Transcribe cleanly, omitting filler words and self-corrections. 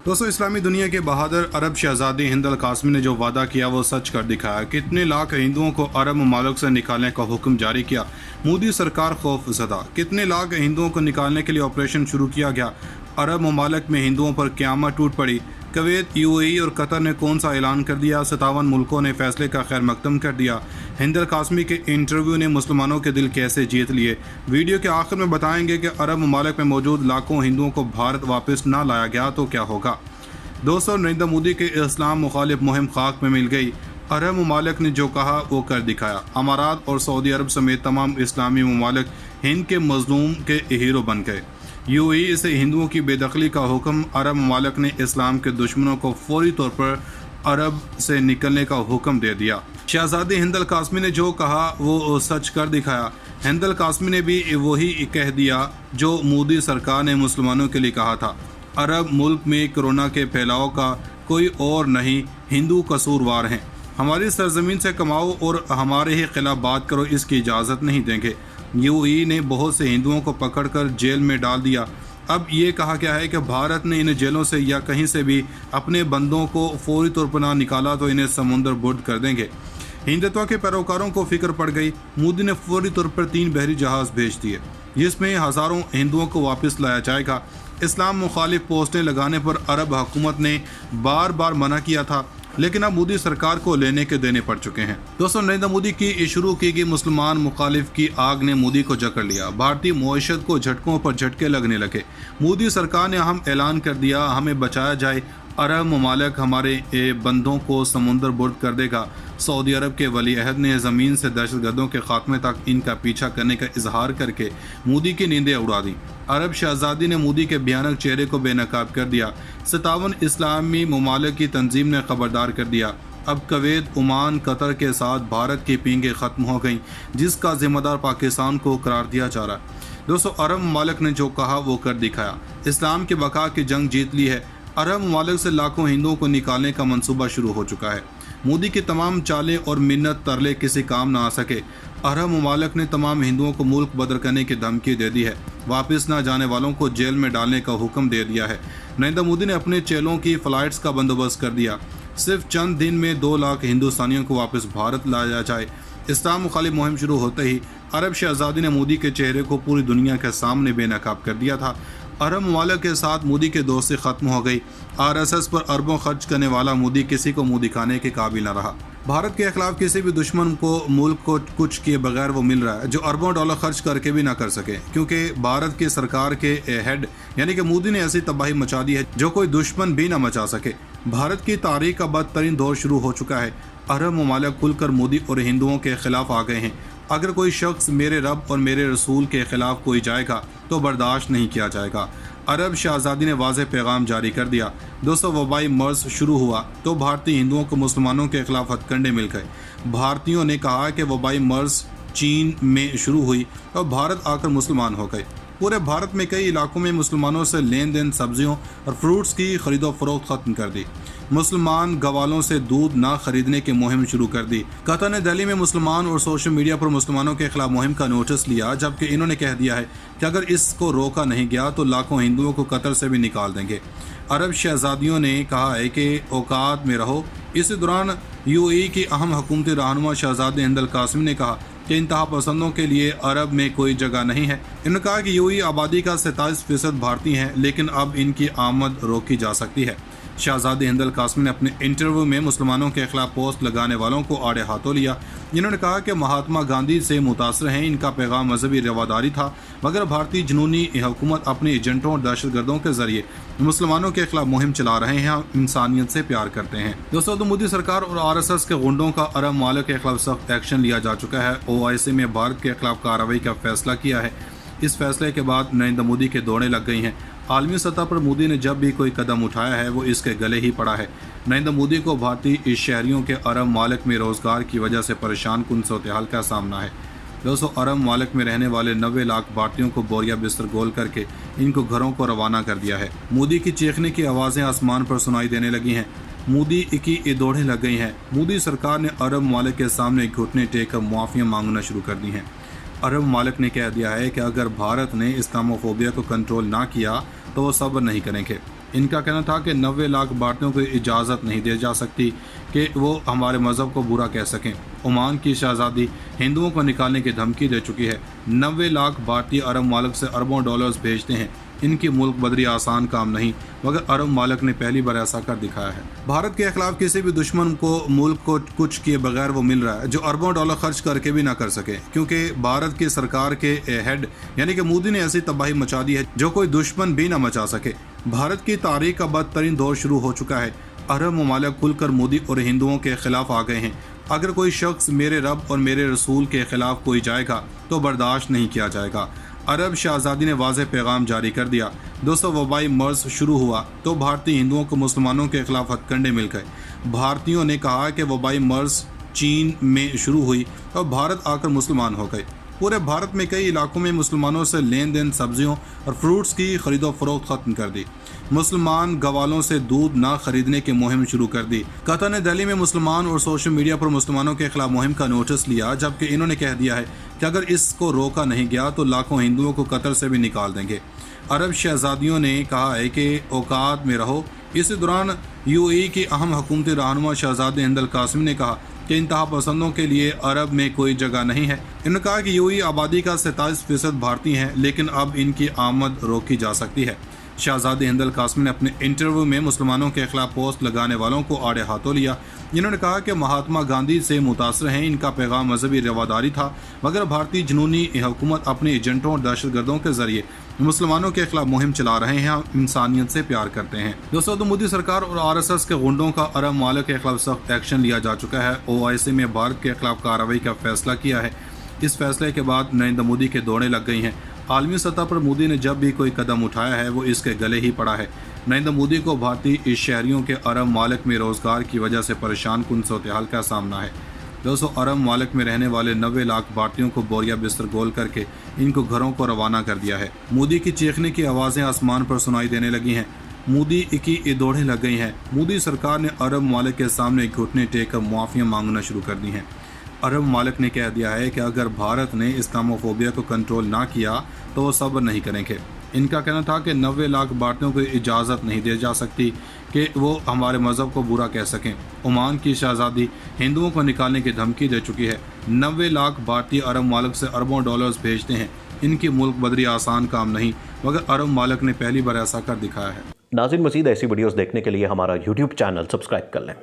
दोस्तों, इस्लामी दुनिया के बहादुर अरब शहजादी हिंद अल कासमी ने जो वादा किया वो सच कर दिखाया। कितने लाख हिंदुओं को अरब ममालिक से निकालने का हुक्म जारी किया। मोदी सरकार खौफ ज़दा। कितने लाख हिंदुओं को निकालने के लिए ऑपरेशन शुरू किया गया। अरब ममालिक में हिंदुओं पर क़यामत टूट पड़ी। कुवैत, यूएई और कतर ने कौन सा ऐलान कर दिया। 57 मुल्कों ने फैसले का खैर मकदम कर दिया। हिंद अल कासमी के इंटरव्यू ने मुसलमानों के दिल कैसे जीत लिए। वीडियो के आखिर में बताएंगे कि अरब ममालिक में मौजूद लाखों हिंदुओं को भारत वापस ना लाया गया तो क्या होगा। दोस्तों, नरेंद्र मोदी के इस्लाम मुखालिफ मुहिम खाक में मिल गई। अरब ममालिक ने जो कहा वो कर दिखाया। अमारात और सऊदी अरब समेत तमाम इस्लामी ममालिक हिंद के मजलूम के हीरो बन गए। यूएई से हिंदुओं की बेदखली का हुक्म। अरब ममालिक ने इस्लाम के दुश्मनों को फौरी तौर पर अरब से निकलने का हुक्म दे दिया। शहजादी हिंद अल कासमी ने जो कहा वो सच कर दिखाया। हिंद अल कासमी ने भी वही कह दिया जो मोदी सरकार ने मुसलमानों के लिए कहा था। अरब मुल्क में कोरोना के फैलाव का कोई और नहीं, हिंदू कसूरवार हैं। हमारी सरजमीन से कमाओ और हमारे ही खिलाफ बात करो, इसकी इजाज़त नहीं देंगे। यूएई ने बहुत से हिंदुओं को पकड़कर जेल में डाल दिया। अब ये कहा गया है कि भारत ने इन जेलों से या कहीं से भी अपने बंदों को फौरी तौर पर ना निकाला तो इन्हें समुंदर बुर्द कर देंगे। हिंदुत्व के पैरोकारों को फिक्र पड़ गई। मोदी ने फौरी तौर पर 3 बहरी जहाज़ भेज दिए जिसमें हज़ारों हिंदुओं को वापस लाया जाएगा। इस्लाम मुखालिफ पोस्टें लगाने पर अरब हुकूमत ने बार बार मना किया था, लेकिन अब मोदी सरकार को लेने के देने पड़ चुके हैं। दोस्तों, नरेंद्र मोदी की शुरू की गई मुसलमान मुखालिफ की आग ने मोदी को जकड़ लिया। भारतीय मईशत को झटकों पर झटके लगने लगे। मोदी सरकार ने अहम ऐलान कर दिया, हमें बचाया जाए। अरब ममालिक हमारे बंदों को समुंदर बुर्द कर देगा। सऊदी अरब के वली अहद ने ज़मीन से दहशतगर्दों के खात्मे तक इनका पीछा करने का इजहार करके मोदी की नींदें उड़ा दी। अरब शहजादी ने मोदी के भयानक चेहरे को बेनकाब कर दिया। 57 इस्लामी ममालिक की तंजीम ने खबरदार कर दिया। अब कुवैत, ओमान, कतर के साथ भारत की पींगें ख़त्म हो गईं, जिसका जिम्मेदार पाकिस्तान को करार दिया जा रहा है। दोस्तों, अरब ममालिक ने जो कहा वो कर दिखाया। इस्लाम के बका की जंग जीत ली है। अरब ममालिक से लाखों हिंदुओं को निकालने का मंसूबा शुरू हो चुका है। मोदी की तमाम चालें और मिन्नत तरले किसी काम ना आ सके। अरब ममालिक ने तमाम हिंदुओं को मुल्क बदर करने की धमकी दे दी है। वापस ना जाने वालों को जेल में डालने का हुक्म दे दिया है। नरेंद्र मोदी ने अपने चेलों की फ़्लाइट्स का बंदोबस्त कर दिया। सिर्फ चंद दिन में 2 लाख हिंदुस्तानियों को वापस भारत लाया जाए। इस्लाम मुखालिफ मुहिम शुरू होते ही अरब शहजादी ने मोदी के चेहरे को पूरी दुनिया के सामने बेनकाब कर दिया था। अरब ममालिक के साथ मोदी की दोस्ती ख़त्म हो गई। आरएसएस पर अरबों खर्च करने वाला मोदी किसी को मुँह दिखाने के काबिल न रहा। भारत के खिलाफ किसी भी दुश्मन को मुल्क को कुछ किए बगैर वो मिल रहा है जो अरबों डॉलर खर्च करके भी ना कर सके, क्योंकि भारत की सरकार के हेड यानी कि मोदी ने ऐसी तबाही मचा दी है जो कोई दुश्मन भी ना मचा सके। भारत की तारीख का बदतरीन दौर शुरू हो चुका है। अरब ममालिक खुलकर मोदी और हिंदुओं के खिलाफ आ गए हैं। अगर कोई शख्स मेरे रब और मेरे रसूल के खिलाफ कोई जाएगा तो बर्दाश्त नहीं किया जाएगा। अरब शहजादी ने वाज़ेह पैगाम जारी कर दिया। दोस्तों, वबाई मर्ज शुरू हुआ तो भारतीय हिंदुओं को मुसलमानों के खिलाफ हथकंडे मिल गए। भारतीयों ने कहा कि वबाई मर्ज चीन में शुरू हुई और भारत आकर मुसलमान हो गए। पूरे भारत में कई इलाकों में मुसलमानों से लेन देन, सब्जियों और फ्रूट्स की खरीदो फरोख्त ख़त्म कर दी। मुसलमान गवालों से दूध ना खरीदने की मुहिम शुरू कर दी। कतर ने दिल्ली में मुसलमान और सोशल मीडिया पर मुसलमानों के खिलाफ मुहिम का नोटिस लिया, जबकि इन्होंने कह दिया है कि अगर इसको रोका नहीं गया तो लाखों हिंदुओं को कतर से भी निकाल देंगे। अरब शहजादियों ने कहा है कि औकात में रहो। इसी दौरान यूएई की अहम हुकूमती रहनुमा शहजादी हिंद अल कासमी ने कहा कि इंतहा पसंदों के लिए अरब में कोई जगह नहीं है। इन्होंने कहा कि यूएई आबादी का 27% भारतीय हैं, लेकिन अब इनकी आमद रोकी जा सकती है। शहजादी हिंद अल कासमी ने अपने इंटरव्यू में मुसलमानों के खिलाफ पोस्ट लगाने वालों को आड़े हाथों लिया। इन्होंने कहा कि महात्मा गांधी से मुतासर हैं, इनका पैगाम मजहबी रवादारी था, मगर भारतीय जुनूनी हुकूमत अपने एजेंटों और दहशतगर्दों के जरिए मुसलमानों के खिलाफ मुहिम चला रहे हैं। हम इंसानियत से प्यार करते हैं। दोस्तों, तो मोदी सरकार और आरएसएस के गुंडों का अरब ममालिक के खिलाफ सख्त एक्शन लिया जा चुका है। ओआईसी में भारत के खिलाफ कार्रवाई का फैसला किया है। इस फैसले के बाद नरेंद्र मोदी के दौड़े लग गई हैं। आलमी सतह पर मोदी ने जब भी कोई कदम उठाया है वो इसके गले ही पड़ा है। नरेंद्र मोदी को भारतीय शहरियों के अरब ममालिक में रोज़गार की वजह से परेशान कुन सूरत-ए-हाल का सामना है। दोस्तों, अरब ममालिक में रहने वाले 90 लाख भारतीयों को बोरिया बिस्तर गोल करके इनको घरों को रवाना कर दिया है। मोदी की चीखने की आवाज़ें आसमान पर सुनाई देने लगी हैं। मोदी की दौड़ें लग गई हैं। मोदी सरकार ने अरब ममालिक के सामने घुटने टेक कर मुआफ़ियाँ मांगना शुरू कर दी हैं। अरब ममालिक ने कह दिया है कि अगर भारत ने इस्लामोफोबिया को कंट्रोल ना किया तो वो सब्र नहीं करेंगे। इनका कहना था कि 90 लाख भारतीयों को इजाज़त नहीं दी जा सकती कि वो हमारे मज़हब को बुरा कह सकें। ओमान की शहज़ादी हिंदुओं को निकालने की धमकी दे चुकी है। 90 लाख भारतीय अरब मालिक से अरबों डॉलर्स भेजते हैं। इनकी मुल्क बदरी आसान काम नहीं, मगर अरब मालिक ने पहली बार ऐसा कर दिखाया है। भारत के खिलाफ किसी भी दुश्मन को मुल्क को कुछ किए बगैर वो मिल रहा है जो अरबों डॉलर खर्च करके भी ना कर सके, क्योंकि भारत की सरकार के हेड यानी कि मोदी ने ऐसी तबाही मचा दी है जो कोई दुश्मन भी ना मचा सके। भारत की तारीख का बदतरीन दौर शुरू हो चुका है। अरब ममालिक खुलकर मोदी और हिंदुओं के खिलाफ आ गए हैं। अगर कोई शख्स मेरे रब और मेरे रसूल के खिलाफ कोई जाएगा तो बर्दाश्त नहीं किया जाएगा। अरब शहजादी ने वाज़ेह पैगाम जारी कर दिया। दोस्तों, वबाई मर्ज शुरू हुआ तो भारतीय हिंदुओं को मुसलमानों के खिलाफ हथकंडे मिल गए। भारतीयों ने कहा कि वबाई मर्ज चीन में शुरू हुई और भारत आकर मुसलमान हो गए। पूरे भारत में कई इलाकों में मुसलमानों से लेन देन, सब्जियों और फ्रूट्स की खरीदो फरोख्त खत्म कर दी। मुसलमान गवालों से दूध ना खरीदने की मुहिम शुरू कर दी। कतर ने दिल्ली में मुसलमान और सोशल मीडिया पर मुसलमानों के खिलाफ मुहिम का नोटिस लिया, जबकि इन्होंने कह दिया है कि अगर इसको रोका नहीं गया तो लाखों हिंदुओं को कतर से भी निकाल देंगे। अरब शहजादियों ने कहा है कि औकात में रहो। इसी दौरान यूएई की अहम हुकूमती रहनुमा शहजादे हिंद अल कासिमी ने कहा कि इंतहा पसंदों के लिए अरब में कोई जगह नहीं है। इन्होंने कहा कि यूएई आबादी का 27% भारतीय हैं, लेकिन अब इनकी आमद रोकी जा सकती है। शहजादे हिंद अल कासिमी ने अपने इंटरव्यू में मुसलमानों के खिलाफ पोस्ट लगाने वालों को आड़े हाथों लिया। इन्होंने कहा कि महात्मा गांधी से मुतासर हैं। इनका पैगाम मजहबी रवादारी था, मगर भारतीय जुनूनी हुकूमत अपने एजेंटों और दहशतगर्दों के जरिए मुसलमानों के खिलाफ मुहिम चला रहे हैं। हम इंसानियत से प्यार करते हैं। दोस्तों, तो मोदी सरकार और आरएसएस के गुंडों का अरब मालिक के खिलाफ सख्त एक्शन लिया जा चुका है। ओआईसी में भारत के खिलाफ कार्रवाई का फैसला किया है। इस फैसले के बाद नरेंद्र मोदी के दौड़ें लग गई हैं। आलमी सतह पर मोदी ने जब भी कोई कदम उठाया है वो इसके गले ही पड़ा है। नरेंद्र मोदी को भारतीय शहरियों के अरब मालिक में रोजगार की वजह से परेशान कुन सूरत-ए-हाल का सामना है। दोस्तों, अरब मालिक में रहने वाले 90 लाख भारतीयों को बोरिया बिस्तर गोल करके इनको घरों को रवाना कर दिया है। मोदी की चीखने की आवाज़ें आसमान पर सुनाई देने लगी हैं। मोदी की दौड़ें लग गई हैं। मोदी सरकार ने अरब मालिक के सामने घुटने टेक कर मुआफ़ियाँ मांगना शुरू कर दी हैं। अरब मालिक ने कह दिया है कि अगर भारत ने इस्लामोफोबिया को कंट्रोल ना किया तो वो सब्र नहीं करेंगे। इनका कहना था कि 90 लाख भारतीयों को इजाज़त नहीं दी जा सकती कि वो हमारे मज़हब को बुरा कह सकें। ओमान की शहज़ादी हिंदुओं को निकालने की धमकी दे चुकी है। 90 लाख भारतीय अरब मालिक से अरबों डॉलर्स भेजते हैं। इनकी मुल्क बदरी आसान काम नहीं, मगर अरब मालिक ने पहली बार ऐसा कर दिखाया है। नाज़रीन, मज़ीद ऐसी वीडियोस देखने के लिए हमारा YouTube चैनल सब्सक्राइब कर लें।